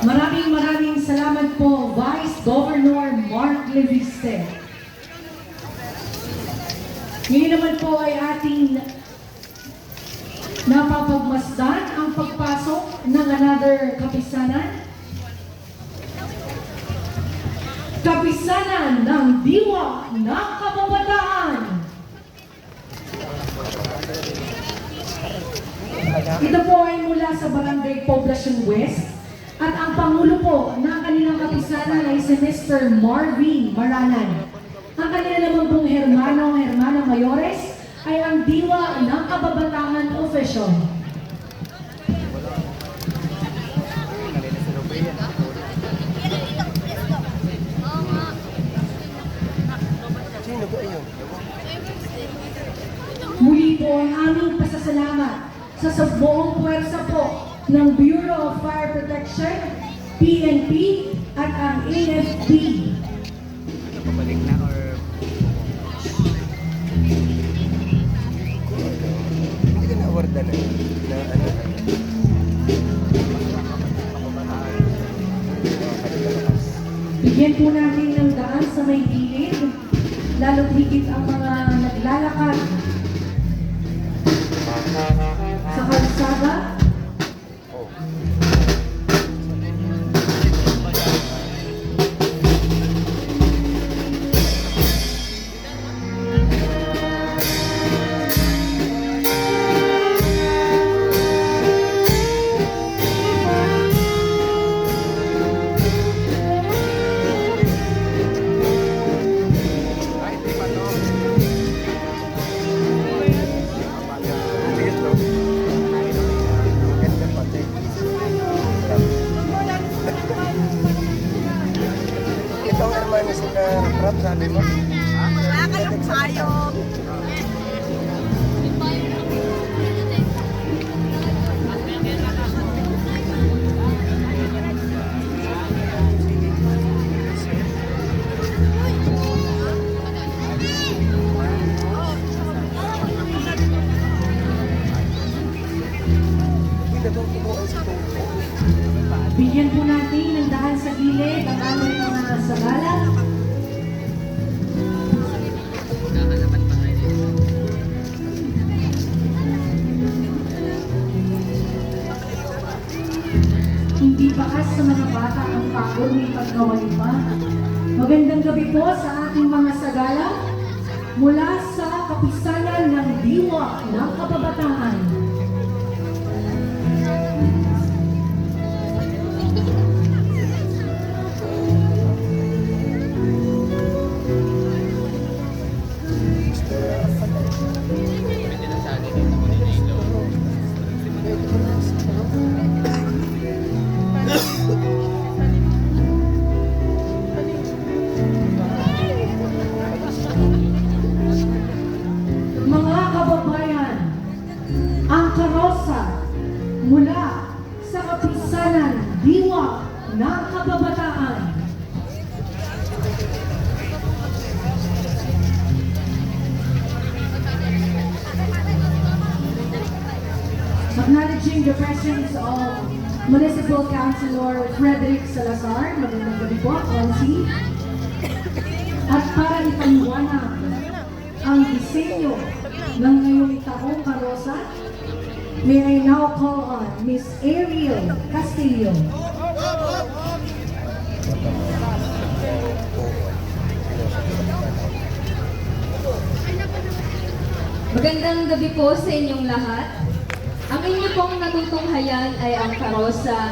Maraming salamat po, Vice Governor Mark Leviste. Ngayon naman po ay ating napapagmasdan ang pagpasok ng another kapisanan. Kapisanan ng Diwa ng Kababataan. Ito po ay mula sa Barangay Poblacion West at ang Pangulo po ng kanilang kapisanan ay si Mr. Marvin Maranan. Ang kanila naman pong Hermano Mayores ay ang Diwa ng Kababataan Official. Muli po ang aming pasasalamat sa buong puwersa po ng Bureau of Fire Protection, PNP at ang AFP. Napabalik na or hindi ka na-award na Bigyan po natin ng daan sa may gilid, lalo't higit ang mga naglalakad sa kalsada. Itong hermano sila Rap, sabi mo? Wala kayong sayong. Bigyan po natin ng daan sa gilid ang aming mga sagala. Hindi bakas sa mga bata ang pagod may pagkawali pa. Magandang gabi po sa ating mga sagala mula sa kapisanan ng Diwa ng Kababataan. Mga kababayan, ang karosa mula sa kapisanan Diwa ng Kababataan. Acknowledging the presence of Municipal Councilor Frederick Salazar, magandang gabi po, Consi. At para ipaliwanag ang disenyo ng ngayong taong karosa, may I now call on Miss Ariel Castillo. Magandang gabi po sa inyong lahat. Ang inyo pong natutunghayan ay ang karosa